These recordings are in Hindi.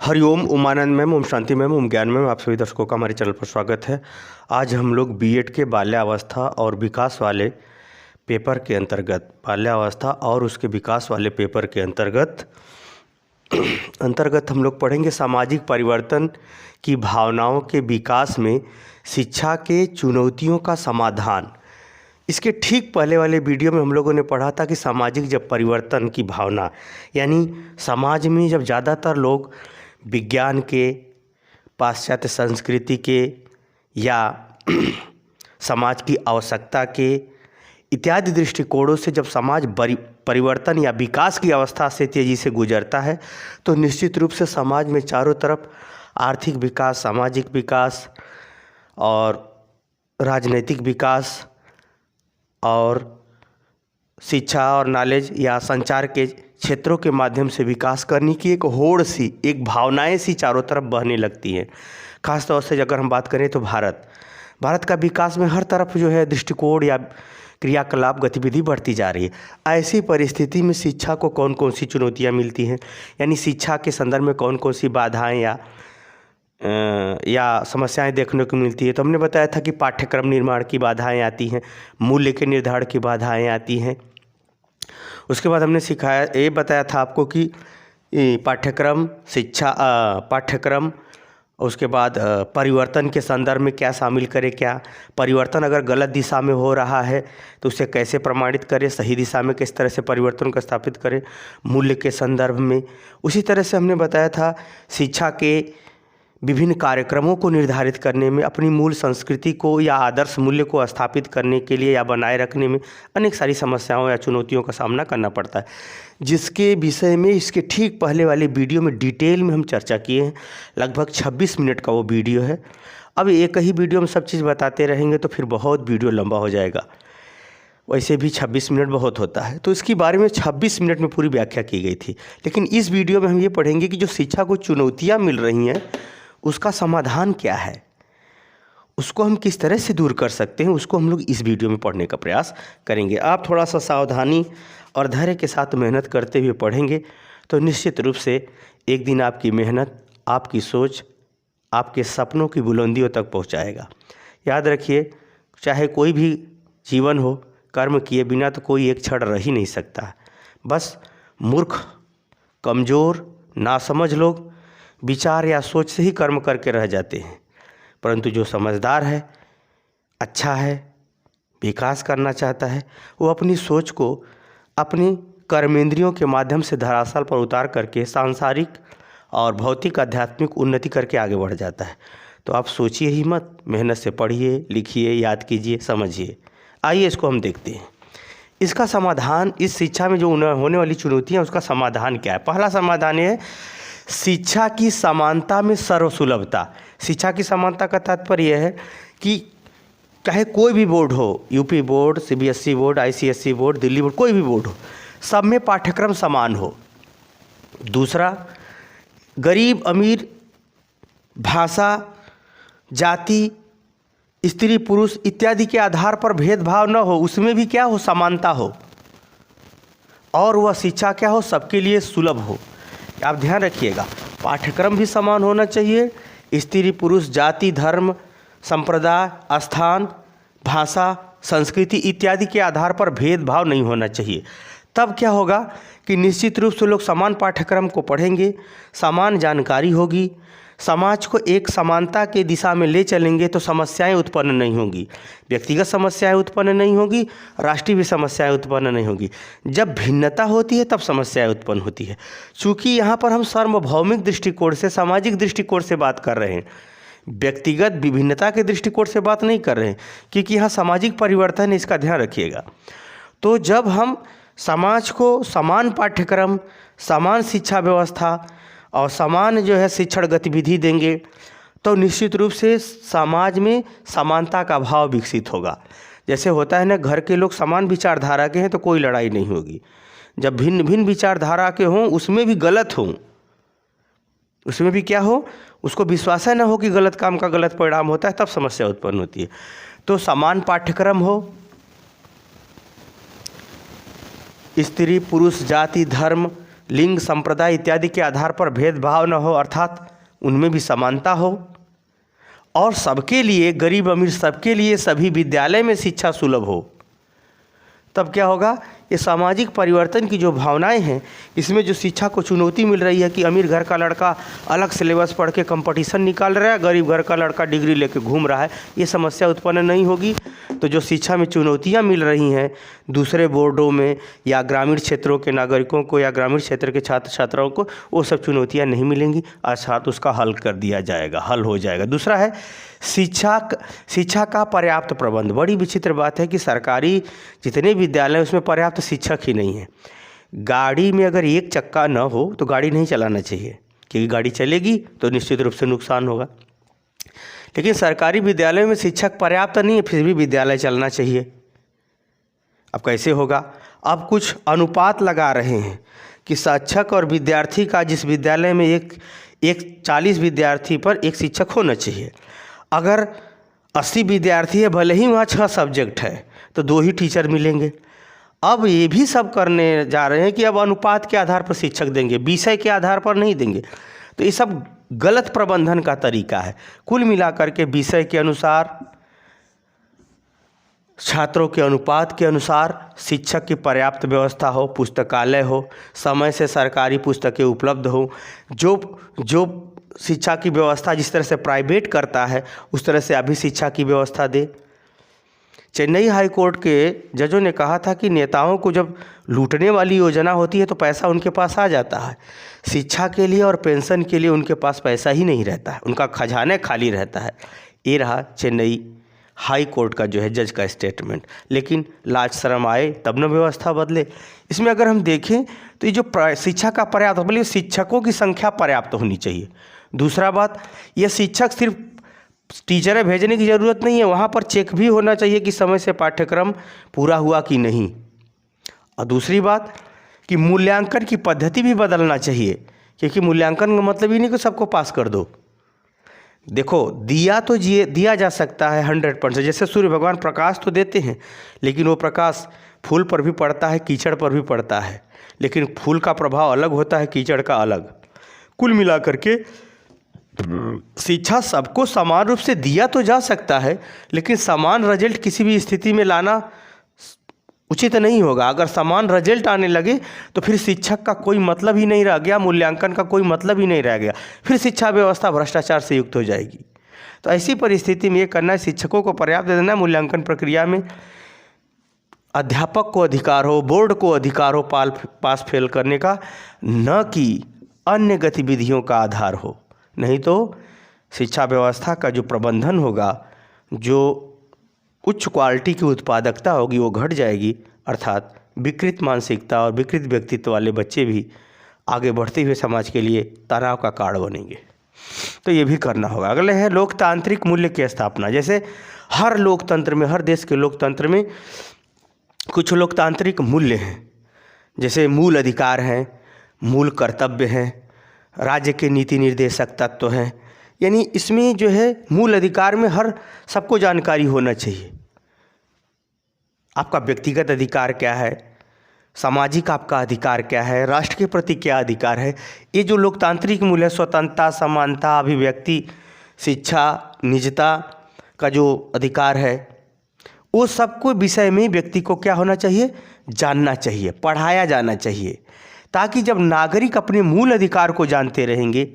हरिओम, उमानंद मैम, ओम शांति मैम, ओम ज्ञान मैम, आप सभी दर्शकों का हमारे चैनल पर स्वागत है। आज हम लोग बीएड के बाल्यावस्था और विकास वाले पेपर के अंतर्गत बाल्यावस्था और उसके विकास वाले पेपर के अंतर्गत हम लोग पढ़ेंगे सामाजिक परिवर्तन की भावनाओं के विकास में शिक्षा के चुनौतियों का समाधान। इसके ठीक पहले वाले वीडियो में हम लोगों ने पढ़ा था कि सामाजिक जब परिवर्तन की भावना, यानी समाज में जब ज़्यादातर लोग विज्ञान के, पाश्चात्य संस्कृति के या समाज की आवश्यकता के इत्यादि दृष्टिकोणों से जब समाज परिवर्तन या विकास की अवस्था से तेज़ी से गुजरता है, तो निश्चित रूप से समाज में चारों तरफ आर्थिक विकास, सामाजिक विकास और राजनैतिक विकास और शिक्षा और नॉलेज या संचार के क्षेत्रों के माध्यम से विकास करने की एक होड़ सी, एक भावनाएं सी चारों तरफ बहने लगती हैं। खास तौर से अगर हम बात करें तो भारत का विकास में हर तरफ जो है दृष्टिकोण या क्रियाकलाप गतिविधि बढ़ती जा रही है। ऐसी परिस्थिति में शिक्षा को कौन कौन सी चुनौतियाँ मिलती हैं, यानी शिक्षा के संदर्भ में कौन कौन सी बाधाएँ या समस्याएं देखने को मिलती है। तो हमने बताया था कि पाठ्यक्रम निर्माण की बाधाएं आती हैं, मूल्य के निर्धारण की बाधाएं आती हैं। उसके बाद हमने बताया था आपको कि पाठ्यक्रम उसके बाद परिवर्तन के संदर्भ में क्या शामिल करें, क्या परिवर्तन अगर गलत दिशा में हो रहा है तो उसे कैसे प्रमाणित करें, सही दिशा में किस तरह से परिवर्तन को स्थापित करें मूल्य के संदर्भ में। उसी तरह से हमने बताया था शिक्षा के विभिन्न कार्यक्रमों को निर्धारित करने में, अपनी मूल संस्कृति को या आदर्श मूल्य को स्थापित करने के लिए या बनाए रखने में अनेक सारी समस्याओं या चुनौतियों का सामना करना पड़ता है, जिसके विषय में इसके ठीक पहले वाले वीडियो में डिटेल में हम चर्चा किए हैं। लगभग 26 मिनट का वो वीडियो है। अब एक ही वीडियो में सब चीज़ बताते रहेंगे तो फिर बहुत वीडियो लंबा हो जाएगा, वैसे भी 26 मिनट बहुत होता है। तो इसके बारे में 26 मिनट में पूरी व्याख्या की गई थी, लेकिन इस वीडियो में हम ये पढ़ेंगे कि जो शिक्षा को चुनौतियाँ मिल रही हैं उसका समाधान क्या है, उसको हम किस तरह से दूर कर सकते हैं, उसको हम लोग इस वीडियो में पढ़ने का प्रयास करेंगे। आप थोड़ा सा सावधानी और धैर्य के साथ मेहनत करते हुए पढ़ेंगे तो निश्चित रूप से एक दिन आपकी मेहनत, आपकी सोच, आपके सपनों की बुलंदियों तक पहुंचाएगा। याद रखिए, चाहे कोई भी जीवन हो, कर्म किए बिना तो कोई एक क्षण रह ही नहीं सकता। बस मूर्ख, कमज़ोर, नासमझ लोग विचार या सोच से ही कर्म करके रह जाते हैं, परंतु जो समझदार है, अच्छा है, विकास करना चाहता है, वो अपनी सोच को अपनी कर्मेंद्रियों के माध्यम से धरातल पर उतार करके सांसारिक और भौतिक आध्यात्मिक उन्नति करके आगे बढ़ जाता है। तो आप सोचिए ही मत, मेहनत से पढ़िए, लिखिए, याद कीजिए, समझिए। आइए इसको हम देखते हैं। इसका समाधान, इस शिक्षा में जो होने वाली चुनौतियाँ, उसका समाधान क्या है। पहला समाधान है शिक्षा की समानता में सर्वसुलभता। शिक्षा की समानता का तात्पर्य यह है कि चाहे कोई भी बोर्ड हो, UP board, CBSE board, ICSE board, Delhi board, कोई भी बोर्ड हो, सब में पाठ्यक्रम समान हो। दूसरा, गरीब अमीर, भाषा, जाति, स्त्री पुरुष इत्यादि के आधार पर भेदभाव न हो, उसमें भी क्या हो, समानता हो, और वह शिक्षा क्या हो, सबके लिए सुलभ हो। आप ध्यान रखिएगा, पाठ्यक्रम भी समान होना चाहिए, स्त्री पुरुष, जाति, धर्म, संप्रदाय, स्थान, भाषा, संस्कृति इत्यादि के आधार पर भेदभाव नहीं होना चाहिए। तब क्या होगा कि निश्चित रूप से लोग समान पाठ्यक्रम को पढ़ेंगे, समान जानकारी होगी, समाज को एक समानता के दिशा में ले चलेंगे तो समस्याएं उत्पन्न नहीं होंगी, व्यक्तिगत समस्याएं उत्पन्न नहीं होगी, राष्ट्रीय भी समस्याएं उत्पन्न नहीं होगी। जब भिन्नता होती है तब समस्याएं उत्पन्न होती है। चूँकि यहाँ पर हम सार्वभौमिक दृष्टिकोण से, सामाजिक दृष्टिकोण से बात कर रहे हैं, व्यक्तिगत विभिन्नता के दृष्टिकोण से बात नहीं कर रहे हैं, क्योंकि यहाँ सामाजिक परिवर्तन है, इसका ध्यान रखिएगा। तो जब हम समाज को समान पाठ्यक्रम, समान शिक्षा व्यवस्था और समान जो है शिक्षण गतिविधि देंगे तो निश्चित रूप से समाज में समानता का भाव विकसित होगा। जैसे होता है ना, घर के लोग समान विचारधारा के हैं तो कोई लड़ाई नहीं होगी। जब भिन्न भिन्न विचारधारा के हों, उसमें भी गलत हों, उसमें भी क्या हो, उसको विश्वास न हो कि गलत काम का गलत परिणाम होता है, तब समस्या उत्पन्न होती है। तो समान पाठ्यक्रम हो, स्त्री पुरुष जाति धर्म लिंग, संप्रदाय इत्यादि के आधार पर भेदभाव न हो, अर्थात उनमें भी समानता हो, और सबके लिए, गरीब अमीर सबके लिए सभी विद्यालय में शिक्षा सुलभ हो। तब क्या होगा, ये सामाजिक परिवर्तन की जो भावनाएं हैं, इसमें जो शिक्षा को चुनौती मिल रही है कि अमीर घर का लड़का अलग सिलेबस पढ़ के कंपटीशन निकाल रहा है, गरीब घर का लड़का डिग्री लेके घूम रहा है, ये समस्या उत्पन्न नहीं होगी। तो जो शिक्षा में चुनौतियां मिल रही हैं दूसरे बोर्डों में, या ग्रामीण क्षेत्रों के नागरिकों को, या ग्रामीण क्षेत्र के छात्र छात्राओं को, वो सब चुनौतियाँ नहीं मिलेंगी, अर्थात उसका हल कर दिया जाएगा, हल हो जाएगा। दूसरा है शिक्षा का पर्याप्त प्रबंध। बड़ी विचित्र बात है कि सरकारी जितने विद्यालय उसमें पर्याप्त शिक्षक ही नहीं है। गाड़ी में अगर एक चक्का न हो तो गाड़ी नहीं चलाना चाहिए, क्योंकि गाड़ी चलेगी तो निश्चित रूप से नुकसान होगा। लेकिन सरकारी विद्यालय में शिक्षक पर्याप्त नहीं है, फिर भी विद्यालय चलना चाहिए। अब कैसे होगा, अब कुछ अनुपात लगा रहे हैं कि शिक्षक और विद्यार्थी का, जिस विद्यालय में एक 40 विद्यार्थी पर एक शिक्षक होना चाहिए। अगर 80 विद्यार्थी है, भले ही वहाँ 6 सब्जेक्ट है, तो 2 ही टीचर मिलेंगे। अब ये भी सब करने जा रहे हैं कि अब अनुपात के आधार पर शिक्षक देंगे, विषय के आधार पर नहीं देंगे। तो ये सब गलत प्रबंधन का तरीका है। कुल मिलाकर के विषय के अनुसार, छात्रों के अनुपात के अनुसार शिक्षक की पर्याप्त व्यवस्था हो, पुस्तकालय हो, समय से सरकारी पुस्तकें उपलब्ध हो, जो शिक्षा की व्यवस्था जिस तरह से प्राइवेट करता है उस तरह से अभी शिक्षा की व्यवस्था दे। चेन्नई हाई कोर्ट के जजों ने कहा था कि नेताओं को जब लूटने वाली योजना होती है तो पैसा उनके पास आ जाता है, शिक्षा के लिए और पेंशन के लिए उनके पास पैसा ही नहीं रहता है, उनका खजाना खाली रहता है। ये रहा चेन्नई हाई कोर्ट का जो है जज का स्टेटमेंट। लेकिन लाज शर्म आए तब न व्यवस्था बदले। इसमें अगर हम देखें तो ये जो शिक्षा का पर्याप्त, बोलिए शिक्षकों की संख्या पर्याप्त होनी चाहिए। दूसरा बात, ये शिक्षक सिर्फ टीचरें भेजने की ज़रूरत नहीं है, वहाँ पर चेक भी होना चाहिए कि समय से पाठ्यक्रम पूरा हुआ कि नहीं। और दूसरी बात कि मूल्यांकन की पद्धति भी बदलना चाहिए, क्योंकि मूल्यांकन का मतलब ही नहीं कि सबको पास कर दो। देखो, दिया जा सकता है 100%। जैसे सूर्य भगवान प्रकाश तो देते हैं, लेकिन वो प्रकाश फूल पर भी पड़ता है, कीचड़ पर भी पड़ता है, लेकिन फूल का प्रभाव अलग होता है, कीचड़ का अलग। कुल मिलाकर के शिक्षा सबको समान रूप से दिया तो जा सकता है, लेकिन समान रिजल्ट किसी भी स्थिति में लाना उचित नहीं होगा। अगर समान रिजल्ट आने लगे तो फिर शिक्षक का कोई मतलब ही नहीं रह गया, मूल्यांकन का कोई मतलब ही नहीं रह गया, फिर शिक्षा व्यवस्था भ्रष्टाचार से युक्त हो जाएगी। तो ऐसी परिस्थिति में ये करना है, शिक्षकों को पर्याप्त देना, मूल्यांकन प्रक्रिया में अध्यापक को अधिकार हो, बोर्ड को अधिकार हो पास फेल करने का, न कि अन्य गतिविधियों का आधार हो। नहीं तो शिक्षा व्यवस्था का जो प्रबंधन होगा, जो उच्च क्वालिटी की उत्पादकता होगी, वो घट जाएगी, अर्थात विकृत मानसिकता और विकृत व्यक्तित्व वाले बच्चे भी आगे बढ़ते हुए समाज के लिए तनाव का कारण बनेंगे। तो ये भी करना होगा। अगले है लोकतांत्रिक मूल्य की स्थापना। जैसे हर लोकतंत्र में, हर देश के लोकतंत्र में कुछ लोकतांत्रिक मूल्य हैं, जैसे मूल अधिकार हैं, मूल कर्तव्य हैं, राज्य के नीति निर्देशक तत्व हैं। यानी इसमें जो है मूल अधिकार में हर सबको जानकारी होना चाहिए। आपका व्यक्तिगत अधिकार क्या है, सामाजिक आपका अधिकार क्या है, राष्ट्र के प्रति क्या अधिकार है। ये जो लोकतांत्रिक मूल्य, स्वतंत्रता, समानता, अभिव्यक्ति, शिक्षा, निजता का जो अधिकार है, वो सबको विषय में व्यक्ति को क्या होना चाहिए, जानना चाहिए, पढ़ाया जाना चाहिए, ताकि जब नागरिक अपने मूल अधिकार को जानते रहेंगे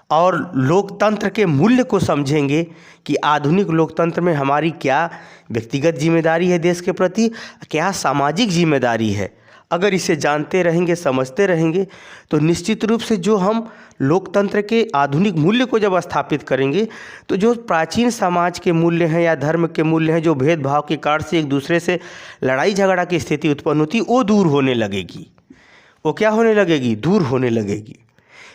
और लोकतंत्र के मूल्य को समझेंगे कि आधुनिक लोकतंत्र में हमारी क्या व्यक्तिगत जिम्मेदारी है देश के प्रति, क्या सामाजिक जिम्मेदारी है। अगर इसे जानते रहेंगे, समझते रहेंगे, तो निश्चित रूप से जो हम लोकतंत्र के आधुनिक मूल्य को जब स्थापित करेंगे, तो जो प्राचीन समाज के मूल्य हैं या धर्म के मूल्य हैं, जो भेदभाव के कारण से एक दूसरे से लड़ाई झगड़ा की स्थिति उत्पन्न होती, वो दूर होने लगेगी। वो क्या होने लगेगी, दूर होने लगेगी।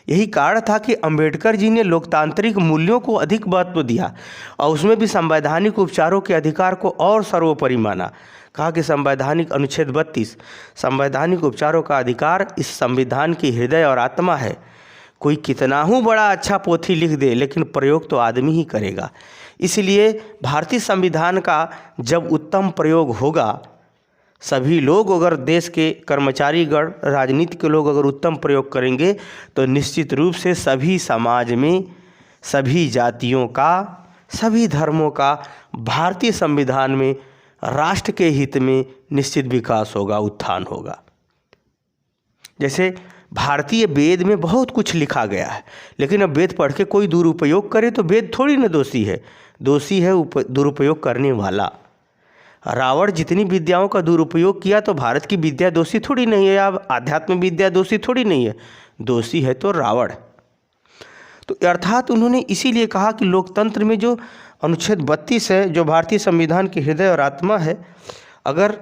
यही कारण था कि अंबेडकर जी ने लोकतांत्रिक मूल्यों को अधिक महत्व दिया और उसमें भी संवैधानिक उपचारों के अधिकार को और सर्वोपरि माना। कहा कि संवैधानिक अनुच्छेद 32 संवैधानिक उपचारों का अधिकार इस संविधान की हृदय और आत्मा है। कोई कितना ही बड़ा अच्छा पोथी लिख दे, लेकिन प्रयोग तो आदमी ही करेगा। इसलिए भारतीय संविधान का जब उत्तम प्रयोग होगा सभी लोग अगर देश के कर्मचारीगण, राजनीति के लोग अगर उत्तम प्रयोग करेंगे तो निश्चित रूप से सभी समाज में, सभी जातियों का, सभी धर्मों का भारतीय संविधान में राष्ट्र के हित में निश्चित विकास होगा, उत्थान होगा। जैसे भारतीय वेद में बहुत कुछ लिखा गया है, लेकिन अब वेद पढ़ के कोई दुरुपयोग करे तो वेद थोड़ी ना दोषी है, दोषी है दुरुपयोग करने वाला। रावण जितनी विद्याओं का दुरुपयोग किया तो भारत की विद्या दोषी थोड़ी नहीं है, या आध्यात्म विद्या दोषी थोड़ी नहीं है, दोषी है तो रावण। तो अर्थात उन्होंने इसीलिए कहा कि लोकतंत्र में जो अनुच्छेद 32 है, जो भारतीय संविधान की हृदय और आत्मा है, अगर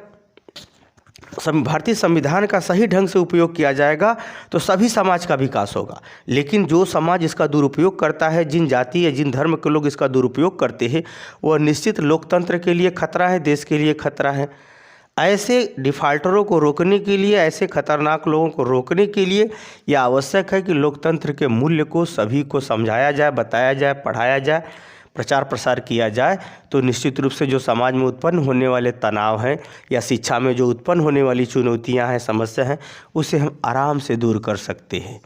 भारतीय संविधान का सही ढंग से उपयोग किया जाएगा तो सभी समाज का विकास होगा। लेकिन जो समाज इसका दुरुपयोग करता है, जिन जाति या जिन धर्म के लोग इसका दुरुपयोग करते हैं, वह निश्चित लोकतंत्र के लिए खतरा है, देश के लिए खतरा है। ऐसे डिफाल्टरों को रोकने के लिए, ऐसे खतरनाक लोगों को रोकने के लिए यह आवश्यक है कि लोकतंत्र के मूल्य को सभी को समझाया जाए, बताया जाए, पढ़ाया जाए, प्रचार प्रसार किया जाए। तो निश्चित रूप से जो समाज में उत्पन्न होने वाले तनाव हैं या शिक्षा में जो उत्पन्न होने वाली चुनौतियां हैं, समस्या हैं, उसे हम आराम से दूर कर सकते हैं।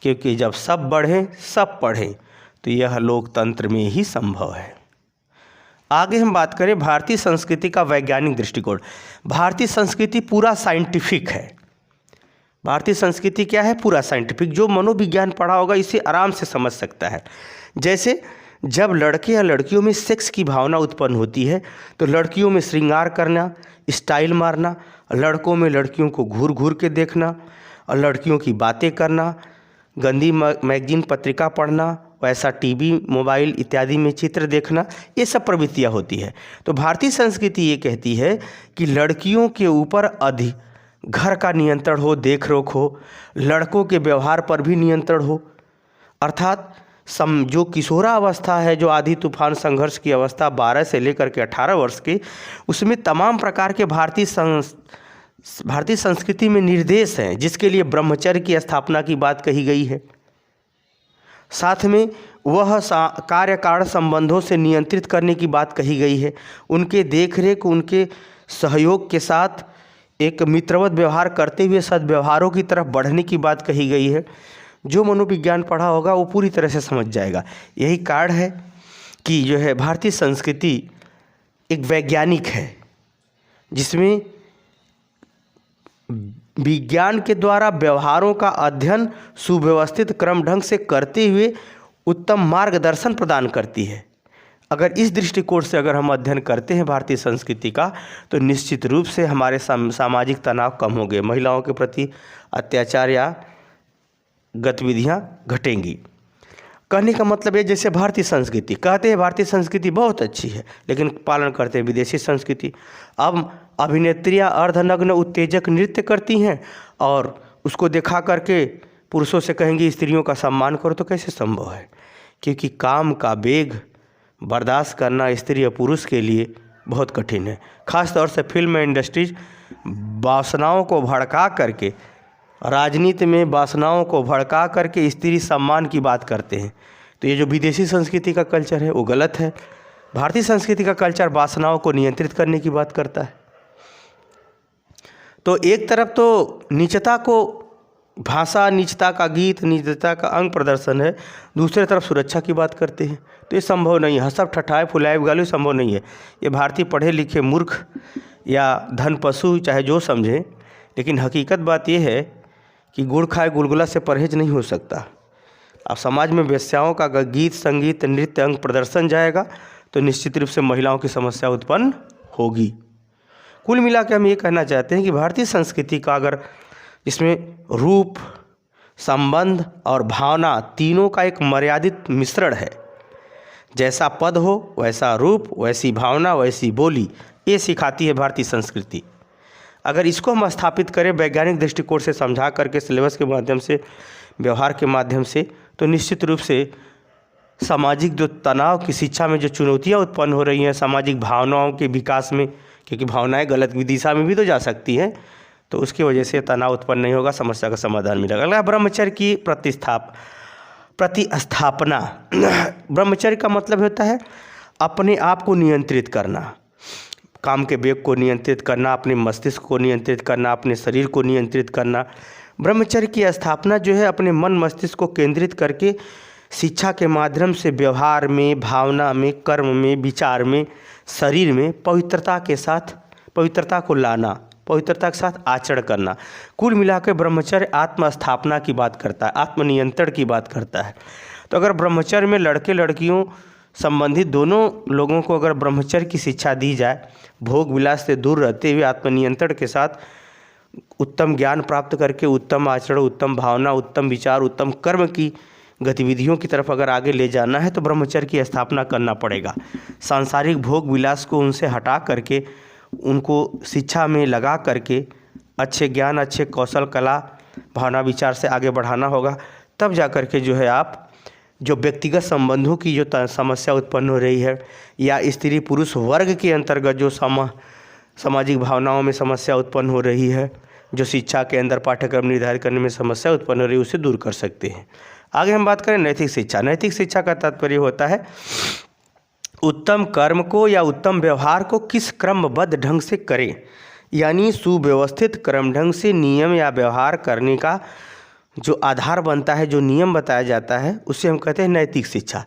क्योंकि जब सब बढ़ें, सब पढ़ें, तो यह लोकतंत्र में ही संभव है। आगे हम बात करें भारतीय संस्कृति का वैज्ञानिक दृष्टिकोण। भारतीय संस्कृति पूरा साइंटिफिक है। भारतीय संस्कृति क्या है? पूरा साइंटिफिक। जो मनोविज्ञान पढ़ा होगा इसे आराम से समझ सकता है। जैसे जब लड़के या लड़कियों में सेक्स की भावना उत्पन्न होती है तो लड़कियों में श्रृंगार करना, स्टाइल मारना, लड़कों में लड़कियों को घूर घूर के देखना और लड़कियों की बातें करना, गंदी मैगजीन पत्रिका पढ़ना, वैसा टीवी, मोबाइल इत्यादि में चित्र देखना, ये सब प्रवृत्तियाँ होती है। तो भारतीय संस्कृति ये कहती है कि लड़कियों के ऊपर अधिक घर का नियंत्रण हो, देख रेख हो, लड़कों के व्यवहार पर भी नियंत्रण हो। अर्थात जो किशोरावस्था है, जो आधी तूफान संघर्ष की अवस्था 12 से लेकर के 18 वर्ष की, उसमें तमाम प्रकार के भारतीय संस्कृति में निर्देश हैं, जिसके लिए ब्रह्मचर्य की स्थापना की बात कही गई है। साथ में वह कार्यकारण संबंधों से नियंत्रित करने की बात कही गई है। उनके देखरेख, उनके सहयोग के साथ एक मित्रवत व्यवहार करते हुए सद्व्यवहारों की तरफ बढ़ने की बात कही गई है। जो मनोविज्ञान पढ़ा होगा वो पूरी तरह से समझ जाएगा। यही कारण है कि जो है भारतीय संस्कृति एक वैज्ञानिक है, जिसमें विज्ञान के द्वारा व्यवहारों का अध्ययन सुव्यवस्थित क्रम ढंग से करते हुए उत्तम मार्गदर्शन प्रदान करती है। अगर इस दृष्टिकोण से अगर हम अध्ययन करते हैं भारतीय संस्कृति का, तो निश्चित रूप से हमारे सामाजिक तनाव कम होंगे, महिलाओं के प्रति अत्याचार या गतिविधियां घटेंगी। कहने का मतलब है, जैसे भारतीय संस्कृति कहते हैं भारतीय संस्कृति बहुत अच्छी है, लेकिन पालन करते हैं विदेशी संस्कृति। अब अभिनेत्रियां अर्धनग्न उत्तेजक नृत्य करती हैं और उसको दिखा करके पुरुषों से कहेंगी स्त्रियों का सम्मान करो, तो कैसे संभव है? क्योंकि काम का वेग बर्दाश्त करना स्त्री या पुरुष के लिए बहुत कठिन है। ख़ास तौर से फिल्म इंडस्ट्रीज वासनाओं को भड़का करके, राजनीति में वासनाओं को भड़का करके स्त्री सम्मान की बात करते हैं। तो ये जो विदेशी संस्कृति का कल्चर है वो गलत है। भारतीय संस्कृति का कल्चर वासनाओं को नियंत्रित करने की बात करता है। तो एक तरफ तो नीचता को भाषा, नीचता का गीत, नीचता का अंग प्रदर्शन है, दूसरी तरफ सुरक्षा की बात करते हैं। तो ये संभव नहीं है। सब ठठाए फुलाए गाली संभव नहीं है। ये भारतीय पढ़े लिखे मूर्ख या धन पशु चाहे जो समझें, लेकिन हकीकत बात यह है कि गुड़ खाए गुलगुला से परहेज नहीं हो सकता। अब समाज में वेश्याओं का गीत, संगीत, नृत्य, अंग प्रदर्शन जाएगा तो निश्चित रूप से महिलाओं की समस्या उत्पन्न होगी। कुल मिला के हम ये कहना चाहते हैं कि भारतीय संस्कृति का अगर इसमें रूप, संबंध और भावना तीनों का एक मर्यादित मिश्रण है। जैसा पद हो वैसा रूप, वैसी भावना, वैसी बोली, ये सिखाती है भारतीय संस्कृति। अगर इसको हम स्थापित करें वैज्ञानिक दृष्टिकोण से समझा करके, सिलेबस के माध्यम से, व्यवहार के माध्यम से, तो निश्चित रूप से सामाजिक जो तनाव की शिक्षा में जो चुनौतियां उत्पन्न हो रही हैं, सामाजिक भावनाओं के विकास में, क्योंकि भावनाएं गलत दिशा में भी तो जा सकती हैं, तो उसकी वजह से तनाव उत्पन्न नहीं होगा, समस्या का समाधान मिलेगा। अगला ब्रह्मचर्य की प्रतिस्थापना। ब्रह्मचर्य का मतलब होता है अपने आप को नियंत्रित करना। काम के वेग को नियंत्रित करना, अपने मस्तिष्क को नियंत्रित करना, अपने शरीर को नियंत्रित करना। ब्रह्मचर्य की स्थापना जो है अपने मन मस्तिष्क को केंद्रित करके शिक्षा के माध्यम से व्यवहार में, भावना में, कर्म में, विचार में, शरीर में पवित्रता के साथ पवित्रता को लाना, पवित्रता के साथ आचरण करना। कुल मिलाकर ब्रह्मचर्य आत्म स्थापना की बात करता है, आत्मनियंत्रण की बात करता है। तो अगर ब्रह्मचर्य में लड़के लड़कियों संबंधित दोनों लोगों को अगर ब्रह्मचर्य की शिक्षा दी जाए, भोग विलास से दूर रहते हुए आत्मनियंत्रण के साथ उत्तम ज्ञान प्राप्त करके उत्तम आचरण, उत्तम भावना, उत्तम विचार, उत्तम कर्म की गतिविधियों की तरफ अगर आगे ले जाना है तो ब्रह्मचर्य की स्थापना करना पड़ेगा। सांसारिक भोग विलास को उनसे हटा करके उनको शिक्षा में लगा करके अच्छे ज्ञान, अच्छे कौशल, कला, भावना, विचार से आगे बढ़ाना होगा। तब जा कर के जो है आप जो व्यक्तिगत संबंधों की जो समस्या उत्पन्न हो रही है या स्त्री पुरुष वर्ग के अंतर्गत जो सामाजिक भावनाओं में समस्या उत्पन्न हो रही है, जो शिक्षा के अंदर पाठ्यक्रम निर्धारित करने में समस्या उत्पन्न हो रही है, उसे दूर कर सकते हैं। आगे हम बात करें नैतिक शिक्षा। नैतिक शिक्षा का तात्पर्य होता है उत्तम कर्म को या उत्तम व्यवहार को किस क्रमबद्ध ढंग से करें, यानी सुव्यवस्थित क्रम ढंग से नियम या व्यवहार करने का जो आधार बनता है, जो नियम बताया जाता है, उसे हम कहते हैं नैतिक शिक्षा।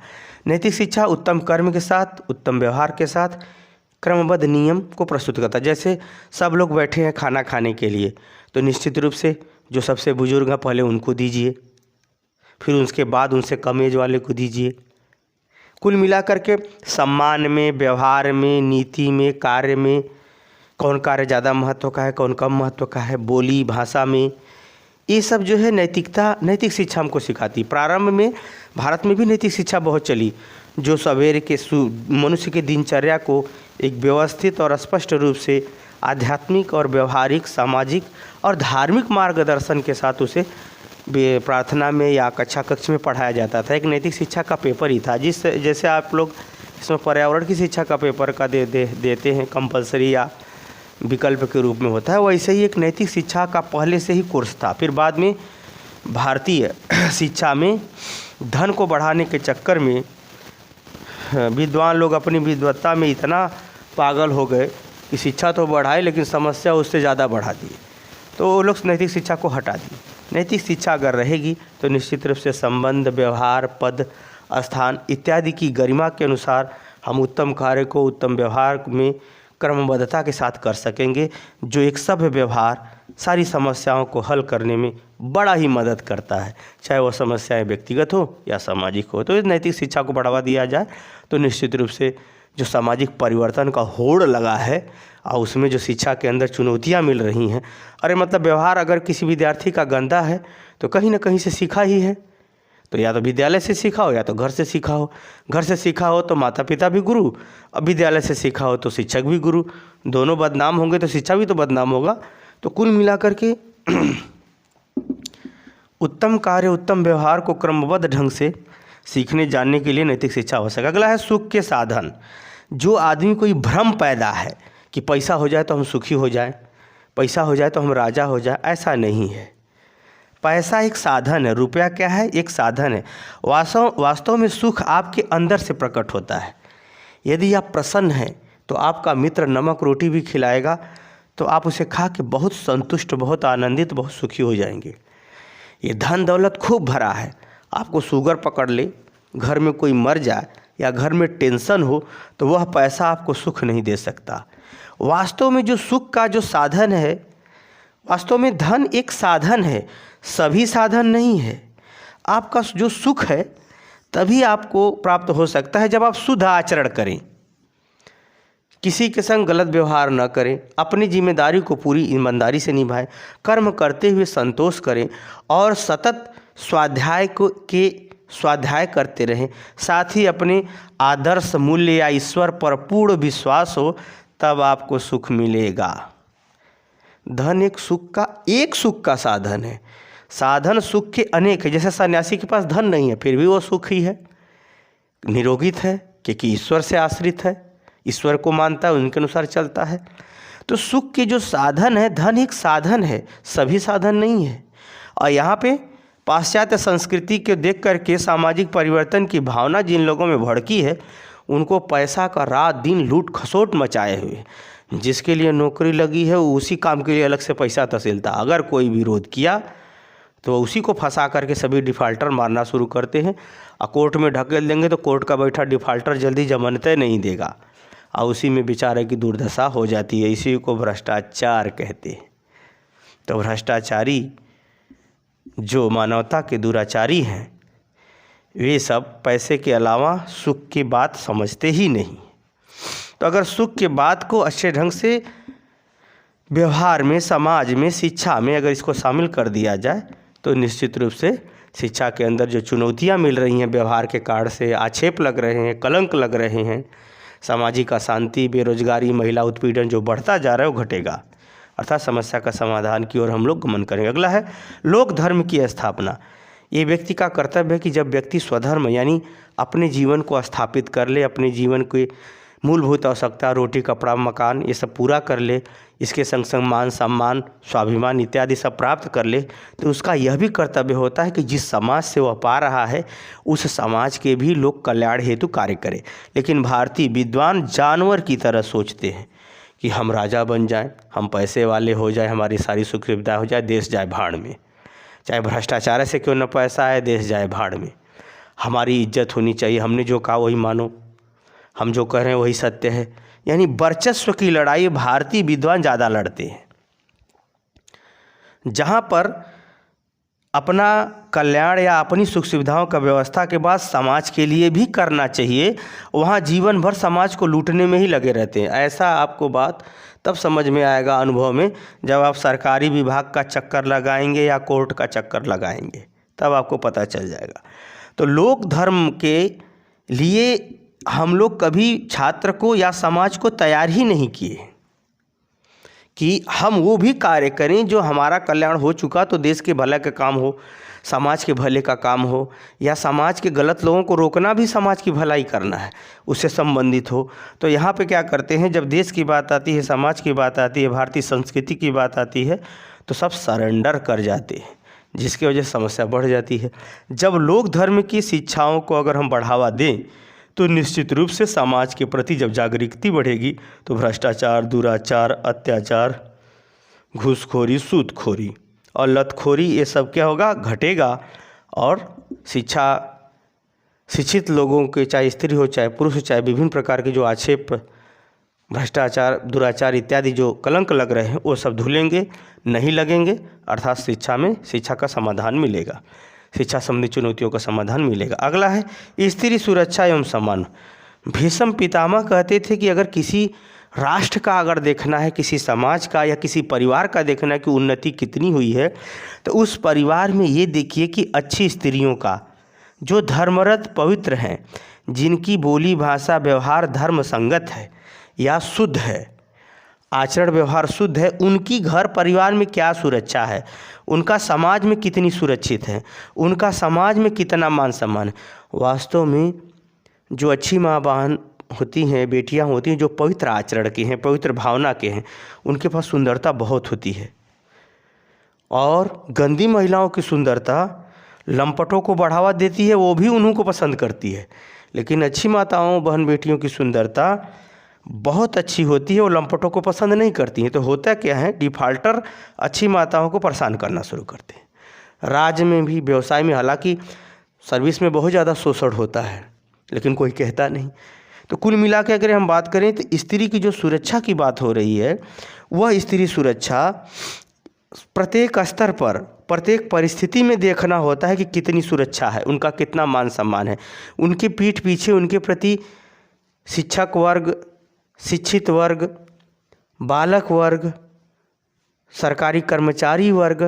नैतिक शिक्षा उत्तम कर्म के साथ, उत्तम व्यवहार के साथ क्रमबद्ध नियम को प्रस्तुत करता है। जैसे सब लोग बैठे हैं खाना खाने के लिए, तो निश्चित रूप से जो सबसे बुजुर्ग हैं पहले उनको दीजिए, फिर उसके बाद उनसे कम एज वाले को दीजिए। कुल मिलाकर के सम्मान में, व्यवहार में, नीति में, कार्य में कौन कार्य ज़्यादा महत्व का है, कौन कम महत्व का है, बोली भाषा में, ये सब जो है नैतिक शिक्षा हमको सिखाती। प्रारंभ में भारत में भी नैतिक शिक्षा बहुत चली, जो सवेरे के मनुष्य की दिनचर्या को एक व्यवस्थित और स्पष्ट रूप से आध्यात्मिक और व्यवहारिक, सामाजिक और धार्मिक मार्गदर्शन के साथ उसे प्रार्थना में या कक्षा कक्ष में पढ़ाया जाता था। एक नैतिक शिक्षा का पेपर ही था, जैसे आप लोग इसमें पर्यावरण की शिक्षा का पेपर का देते हैं कंपलसरी या विकल्प के रूप में होता है, वैसे ही एक नैतिक शिक्षा का पहले से ही कोर्स था। फिर बाद में भारतीय शिक्षा में धन को बढ़ाने के चक्कर में विद्वान लोग अपनी विद्वत्ता में इतना पागल हो गए कि शिक्षा तो बढ़ाए लेकिन समस्या उससे ज़्यादा बढ़ा दी, तो वो लोग नैतिक शिक्षा को हटा दी। नैतिक शिक्षा अगर रहेगी तो निश्चित रूप से संबंध, व्यवहार, पद, स्थान इत्यादि की गरिमा के अनुसार हम उत्तम कार्य को उत्तम व्यवहार में क्रमबद्धता के साथ कर सकेंगे, जो एक सभ्य व्यवहार सारी समस्याओं को हल करने में बड़ा ही मदद करता है, चाहे वह समस्याएं व्यक्तिगत हो या सामाजिक हो। तो इस नैतिक शिक्षा को बढ़ावा दिया जाए तो निश्चित रूप से जो सामाजिक परिवर्तन का होड़ लगा है और उसमें जो शिक्षा के अंदर चुनौतियां मिल रही हैं, अरे मतलब व्यवहार अगर किसी विद्यार्थी का गंदा है तो कहीं ना कहीं से सीखा ही है, तो या तो विद्यालय से सीखा हो या तो घर से सीखा हो। घर से सीखा हो तो माता पिता भी गुरु, अब विद्यालय से सीखा हो तो शिक्षक भी गुरु, दोनों बदनाम होंगे तो शिक्षा भी तो बदनाम होगा। तो कुल मिलाकर के उत्तम कार्य, उत्तम व्यवहार को क्रमबद्ध ढंग से सीखने जानने के लिए नैतिक शिक्षा आवश्यक। अगला है सुख के साधन। जो आदमी कोई भ्रम पैदा है कि पैसा हो जाए तो हम सुखी हो जाए, पैसा हो जाए तो हम राजा हो जाए, ऐसा नहीं है। पैसा एक साधन है, रुपया क्या है, एक साधन है। वास्तव में सुख आपके अंदर से प्रकट होता है। यदि आप प्रसन्न हैं तो आपका मित्र नमक रोटी भी खिलाएगा तो आप उसे खा के बहुत संतुष्ट, बहुत आनंदित, बहुत सुखी हो जाएंगे। ये धन दौलत खूब भरा है, आपको शुगर पकड़ ले, घर में कोई मर जाए या घर में टेंशन हो तो वह पैसा आपको सुख नहीं दे सकता। वास्तव में जो सुख का जो साधन है, वास्तव में धन एक साधन है, सभी साधन नहीं है। आपका जो सुख है तभी आपको प्राप्त हो सकता है जब आप शुद्ध आचरण करें, किसी के संग गलत व्यवहार न करें, अपनी जिम्मेदारी को पूरी ईमानदारी से निभाएं, कर्म करते हुए संतोष करें और सतत स्वाध्याय करते रहें। साथ ही अपने आदर्श मूल्य या ईश्वर पर पूर्ण विश्वास हो, तब आपको सुख मिलेगा। धन एक सुख का साधन है। साधन सुख के अनेक है। जैसे सन्यासी के पास धन नहीं है फिर भी वो सुख ही है, निरोगित है, क्योंकि ईश्वर से आश्रित है, ईश्वर को मानता है, उनके अनुसार चलता है। तो सुख के जो साधन है, धन एक साधन है, सभी साधन नहीं है। और यहाँ पे पाश्चात्य संस्कृति के देख करके सामाजिक परिवर्तन की भावना जिन लोगों में भड़की है, उनको पैसा का रात दिन लूट खसोट मचाए हुए, जिसके लिए नौकरी लगी है वो उसी काम के लिए अलग से पैसा तहसीलता। अगर कोई विरोध किया तो उसी को फंसा करके सभी डिफ़ाल्टर मारना शुरू करते हैं और कोर्ट में ढकेल देंगे तो कोर्ट का बैठा डिफ़ाल्टर जल्दी जमानतें नहीं देगा और उसी में बेचारे की दुर्दशा हो जाती है। इसी को भ्रष्टाचार कहते हैं। तो भ्रष्टाचारी जो मानवता के दुराचारी हैं वे सब पैसे के अलावा सुख की बात समझते ही नहीं। तो अगर सुख के बात को अच्छे ढंग से व्यवहार में, समाज में, शिक्षा में अगर इसको शामिल कर दिया जाए तो निश्चित रूप से शिक्षा के अंदर जो चुनौतियां मिल रही हैं व्यवहार के कारण से, आक्षेप लग रहे हैं, कलंक लग रहे हैं, सामाजिक अशांति, बेरोजगारी, महिला उत्पीड़न जो बढ़ता जा रहा है वो घटेगा। अर्थात समस्या का समाधान की ओर हम लोग गमन करेंगे। अगला है लोक धर्म की स्थापना। ये व्यक्ति का कर्तव्य है कि जब व्यक्ति स्वधर्म यानी अपने जीवन को स्थापित कर ले, अपने जीवन की मूलभूत आवश्यकता रोटी, कपड़ा, मकान ये सब पूरा कर ले, इसके संग संग मान सम्मान, स्वाभिमान इत्यादि सब प्राप्त कर ले, तो उसका यह भी कर्तव्य होता है कि जिस समाज से वह पा रहा है उस समाज के भी लोग कल्याण हेतु कार्य करें। लेकिन भारतीय विद्वान जानवर की तरह सोचते हैं कि हम राजा बन जाएं, हम पैसे वाले हो जाएं, हमारी सारी सुख सुविधा हो जाए, देश जाए भाड़ में। चाहे भ्रष्टाचार से क्यों न पैसा आए, देश जाए भाड़ में। हमारी इज्जत होनी चाहिए, हमने जो कहा वही मानो, हम जो कह रहे हैं वही सत्य है। यानी वर्चस्व की लड़ाई भारतीय विद्वान ज़्यादा लड़ते हैं। जहाँ पर अपना कल्याण या अपनी सुख सुविधाओं का व्यवस्था के बाद समाज के लिए भी करना चाहिए, वहाँ जीवन भर समाज को लूटने में ही लगे रहते हैं। ऐसा आपको बात तब समझ में आएगा अनुभव में जब आप सरकारी विभाग का चक्कर लगाएंगे या कोर्ट का चक्कर लगाएंगे, तब आपको पता चल जाएगा। तो लोक धर्म के लिए हम लोग कभी छात्र को या समाज को तैयार ही नहीं किए कि हम वो भी कार्य करें जो हमारा कल्याण हो चुका तो देश के भले का काम हो, समाज के भले का काम हो, या समाज के गलत लोगों को रोकना भी समाज की भलाई करना है, उससे संबंधित हो। तो यहाँ पे क्या करते हैं, जब देश की बात आती है, समाज की बात आती है, भारतीय संस्कृति की बात आती है, तो सब सरेंडर कर जाते हैं, जिसकी वजह से समस्या बढ़ जाती है। जब लोक धर्म की शिक्षाओं को अगर हम बढ़ावा दें तो निश्चित रूप से समाज के प्रति जब जागरूकता बढ़ेगी तो भ्रष्टाचार, दुराचार, अत्याचार, घूसखोरी, सूदखोरी और लतखोरी ये सब क्या होगा, घटेगा। और शिक्षित लोगों के, चाहे स्त्री हो चाहे पुरुष हो, चाहे विभिन्न प्रकार के जो आक्षेप, भ्रष्टाचार, दुराचार इत्यादि जो कलंक लग रहे हैं वो सब धुलेंगे, नहीं लगेंगे। अर्थात शिक्षा का समाधान मिलेगा, शिक्षा संबंधी चुनौतियों का समाधान मिलेगा। अगला है स्त्री सुरक्षा एवं सम्मान। भीष्म पितामह कहते थे कि अगर किसी राष्ट्र का अगर देखना है, किसी समाज का या किसी परिवार का देखना है कि उन्नति कितनी हुई है, तो उस परिवार में ये देखिए कि अच्छी स्त्रियों का, जो धर्मरत पवित्र हैं, जिनकी बोली भाषा व्यवहार धर्म संगत है या शुद्ध है, आचरण व्यवहार शुद्ध है, उनकी घर परिवार में क्या सुरक्षा है, उनका समाज में कितनी सुरक्षित है, उनका समाज में कितना मान सम्मान है। वास्तव में जो अच्छी माँ बहन होती हैं, बेटियां होती हैं, जो पवित्र आचरण की हैं, पवित्र भावना के हैं, उनके पास सुंदरता बहुत होती है। और गंदी महिलाओं की सुंदरता लंपटों को बढ़ावा देती है, वो भी उन्हीं को पसंद करती है। लेकिन अच्छी माताओं, बहन, बेटियों की सुंदरता बहुत अच्छी होती है, वो लंपटों को पसंद नहीं करती हैं। तो होता क्या है, डिफ़ाल्टर अच्छी माताओं को परेशान करना शुरू करते हैं। राज्य में भी, व्यवसाय में, हालांकि सर्विस में बहुत ज़्यादा शोषण होता है लेकिन कोई कहता नहीं। तो कुल मिला के अगर हम बात करें तो स्त्री की जो सुरक्षा की बात हो रही है, वह स्त्री सुरक्षा प्रत्येक स्तर पर, प्रत्येक परिस्थिति में देखना होता है कि कितनी सुरक्षा है, उनका कितना मान सम्मान है, उनके पीठ पीछे उनके प्रति शिक्षक वर्ग, शिक्षित वर्ग, बालक वर्ग, सरकारी कर्मचारी वर्ग,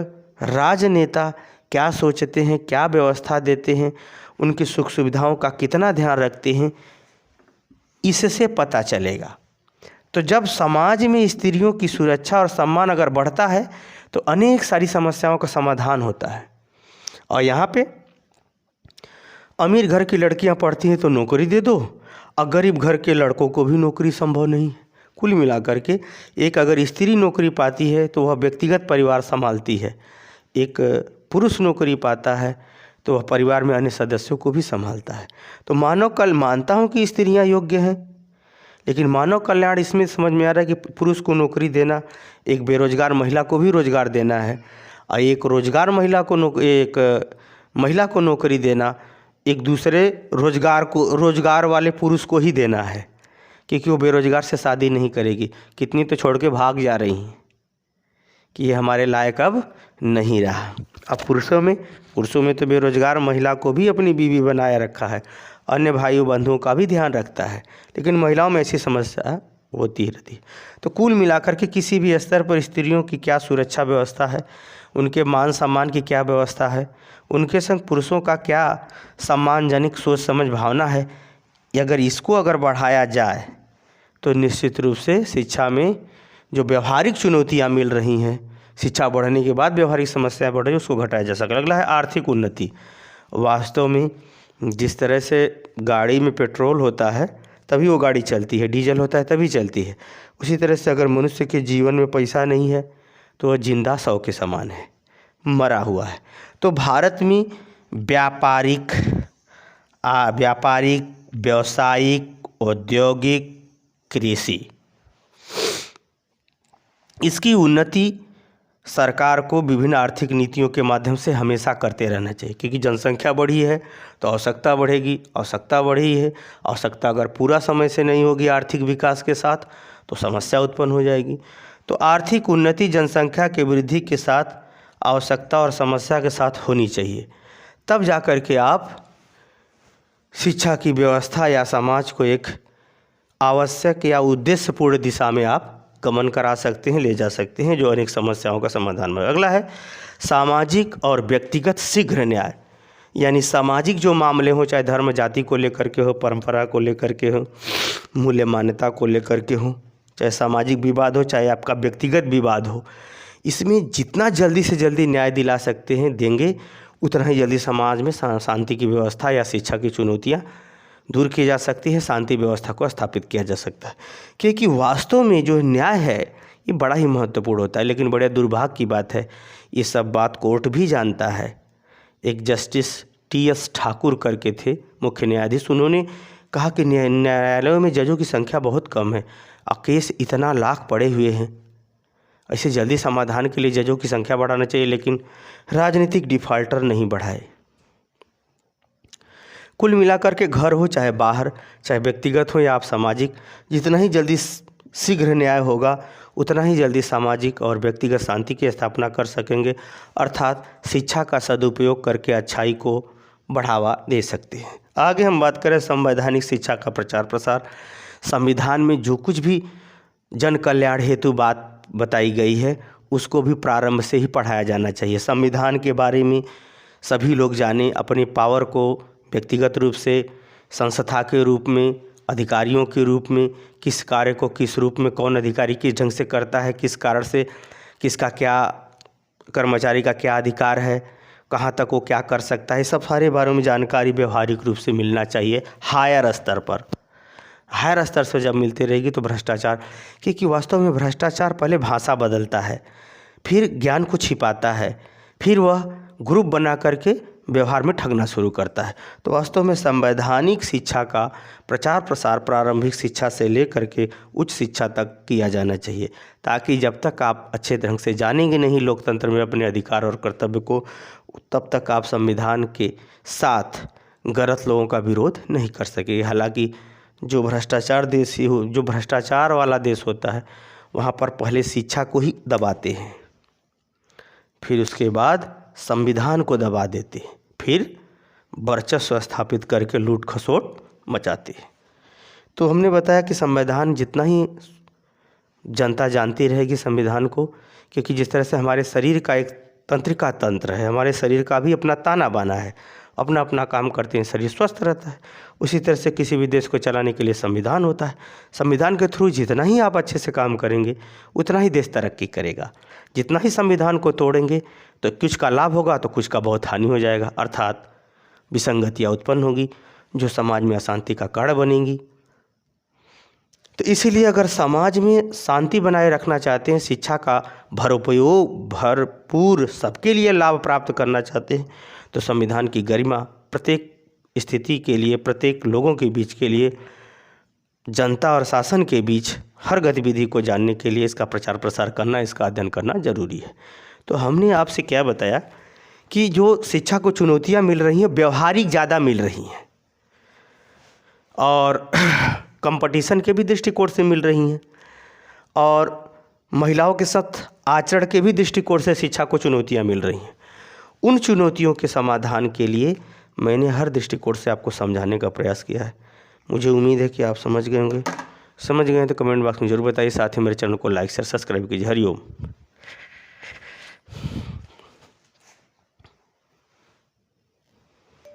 राजनेता क्या सोचते हैं, क्या व्यवस्था देते हैं, उनकी सुख सुविधाओं का कितना ध्यान रखते हैं, इससे पता चलेगा। तो जब समाज में स्त्रियों की सुरक्षा और सम्मान अगर बढ़ता है तो अनेक सारी समस्याओं का समाधान होता है। और यहाँ पे अमीर घर की लड़कियाँ पढ़ती हैं तो नौकरी दे दो, और गरीब घर के लड़कों को भी नौकरी संभव नहीं है। कुल मिलाकर के एक अगर स्त्री नौकरी पाती है तो वह व्यक्तिगत परिवार संभालती है, एक पुरुष नौकरी पाता है तो वह परिवार में अन्य सदस्यों को भी संभालता है। तो मानव कल मानता हूँ कि स्त्रियाँ योग्य हैं, लेकिन मानव कल्याण इसमें समझ में आ रहा है कि पुरुष को नौकरी देना, एक बेरोजगार महिला को भी रोजगार देना है, और एक महिला को नौकरी देना एक दूसरे रोजगार वाले पुरुष को ही देना है, क्योंकि वो बेरोजगार से शादी नहीं करेगी। कितनी तो छोड़ के भाग जा रही हैं कि ये हमारे लायक अब नहीं रहा। अब पुरुषों में तो बेरोजगार महिला को भी अपनी बीवी बनाए रखा है, अन्य भाइयों बंधुओं का भी ध्यान रखता है, लेकिन महिलाओं में ऐसी समस्या होती रहती है। तो कुल मिलाकर के किसी भी स्तर पर स्त्रियों की क्या सुरक्षा व्यवस्था है, उनके मान सम्मान की क्या व्यवस्था है, उनके संग पुरुषों का क्या सम्मानजनक सोच समझ भावना है, अगर बढ़ाया जाए तो निश्चित रूप से शिक्षा में जो व्यवहारिक चुनौतियाँ मिल रही हैं, शिक्षा बढ़ने के बाद व्यवहारिक समस्याएं बढ़ रही है, उसको घटाया जा सके। अगला है आर्थिक उन्नति। वास्तव में जिस तरह से गाड़ी में पेट्रोल होता है तभी वो गाड़ी चलती है, डीजल होता है तभी चलती है, उसी तरह से अगर मनुष्य के जीवन में पैसा नहीं है तो वह जिंदा शव के समान है, मरा हुआ है। तो भारत में व्यापारिक, व्यावसायिक, औद्योगिक, कृषि, इसकी उन्नति सरकार को विभिन्न आर्थिक नीतियों के माध्यम से हमेशा करते रहना चाहिए, क्योंकि जनसंख्या बढ़ी है तो आवश्यकता बढ़ेगी, आवश्यकता बढ़ी है, आवश्यकता अगर पूरा समय से नहीं होगी आर्थिक विकास के साथ तो समस्या उत्पन्न हो जाएगी। तो आर्थिक उन्नति जनसंख्या के वृद्धि के साथ आवश्यकता और समस्या के साथ होनी चाहिए, तब जा कर के आप शिक्षा की व्यवस्था या समाज को एक आवश्यक या उद्देश्यपूर्ण दिशा में आप गमन करा सकते हैं, ले जा सकते हैं, जो अनेक समस्याओं का समाधान में। अगला है सामाजिक और व्यक्तिगत शीघ्र न्याय, यानी सामाजिक जो मामले हों, चाहे धर्म जाति को लेकर के हो, परंपरा को लेकर के हो, मूल्य मान्यता को लेकर के हो, चाहे सामाजिक विवाद हो, चाहे आपका व्यक्तिगत विवाद हो, इसमें जितना जल्दी से जल्दी न्याय दिला सकते हैं देंगे, उतना ही जल्दी समाज में शांति की व्यवस्था या शिक्षा की चुनौतियाँ दूर की जा सकती है, शांति व्यवस्था को स्थापित किया जा सकता है। क्योंकि वास्तव में जो न्याय है ये बड़ा ही महत्वपूर्ण होता है, लेकिन बड़े दुर्भाग्य की बात है ये सब बात कोर्ट भी जानता है। एक जस्टिस टी.एस. ठाकुर करके थे मुख्य न्यायाधीश, उन्होंने कहा कि न्यायालयों में जजों की संख्या बहुत कम है और केस इतना लाख पड़े हुए हैं, ऐसे जल्दी समाधान के लिए जजों की संख्या बढ़ाना चाहिए, लेकिन राजनीतिक डिफाल्टर नहीं बढ़ाए। कुल मिलाकर के घर हो चाहे बाहर, चाहे व्यक्तिगत हो या आप सामाजिक, जितना ही जल्दी शीघ्र न्याय होगा उतना ही जल्दी सामाजिक और व्यक्तिगत शांति की स्थापना कर सकेंगे, अर्थात शिक्षा का सदुपयोग करके अच्छाई को बढ़ावा दे सकते हैं। आगे हम बात करें संवैधानिक शिक्षा का प्रचार प्रसार। संविधान में जो कुछ भी जन कल्याण हेतु बात बताई गई है उसको भी प्रारंभ से ही पढ़ाया जाना चाहिए। संविधान के बारे में सभी लोग जानें, अपने पावर को व्यक्तिगत रूप से, संस्था के रूप में, अधिकारियों के रूप में, किस कार्य को किस रूप में कौन अधिकारी किस ढंग से करता है, किस कारण से, किसका क्या, कर्मचारी का क्या अधिकार है, कहाँ तक वो क्या कर सकता है, सब सारे बारे में जानकारी व्यवहारिक रूप से मिलना चाहिए हायर स्तर पर। हायर स्तर से जब मिलती रहेगी तो भ्रष्टाचार, क्योंकि वास्तव में भ्रष्टाचार पहले भाषा बदलता है, फिर ज्ञान को छिपाता है, फिर वह ग्रुप बना करके व्यवहार में ठगना शुरू करता है। तो वास्तव में संवैधानिक शिक्षा का प्रचार प्रसार प्रारंभिक शिक्षा से लेकर के उच्च शिक्षा तक किया जाना चाहिए, ताकि जब तक आप अच्छे ढंग से जानेंगे नहीं लोकतंत्र में अपने अधिकार और कर्तव्य को, तब तक आप संविधान के साथ गलत लोगों का विरोध नहीं कर सकेंगे। हालांकि जो भ्रष्टाचार वाला देश होता है वहाँ पर पहले शिक्षा को ही दबाते हैं, फिर उसके बाद संविधान को दबा देते हैं, फिर वर्चस्व स्थापित करके लूट खसोट मचाते हैं। तो हमने बताया कि संविधान जितना ही जनता जानती रहेगी संविधान को, क्योंकि जिस तरह से हमारे शरीर का एक तंत्रिका तंत्र है, हमारे शरीर का भी अपना ताना बाना है, अपना अपना काम करते हैं, शरीर स्वस्थ रहता है। उसी तरह से किसी भी देश को चलाने के लिए संविधान होता है। संविधान के थ्रू जितना ही आप अच्छे से काम करेंगे उतना ही देश तरक्की करेगा। जितना ही संविधान को तोड़ेंगे तो कुछ का लाभ होगा तो कुछ का बहुत हानि हो जाएगा, अर्थात विसंगतियाँ उत्पन्न होगी जो समाज में अशांति का कारण बनेंगी। तो इसीलिए अगर समाज में शांति बनाए रखना चाहते हैं, शिक्षा का भरपूर सबके लिए लाभ प्राप्त करना चाहते हैं, तो संविधान की गरिमा प्रत्येक स्थिति के लिए, प्रत्येक लोगों के बीच के लिए जनता और शासन के बीच हर गतिविधि को जानने के लिए इसका प्रचार प्रसार करना, इसका अध्ययन करना जरूरी है। तो हमने आपसे क्या बताया कि जो शिक्षा को चुनौतियाँ मिल रही हैं, व्यवहारिक ज़्यादा मिल रही हैं और कंपटीशन के भी दृष्टिकोण से मिल रही हैं और महिलाओं के साथ आचरण के भी दृष्टिकोण से शिक्षा को चुनौतियाँ मिल रही हैं। उन चुनौतियों के समाधान के लिए मैंने हर दृष्टिकोण से आपको समझाने का प्रयास किया है। मुझे उम्मीद है कि आप समझ गए होंगे। समझ गए हैं तो कमेंट बॉक्स में जरूर बताइए। साथ ही मेरे चैनल को लाइक शेयर सब्सक्राइब कीजिए। हरिओम।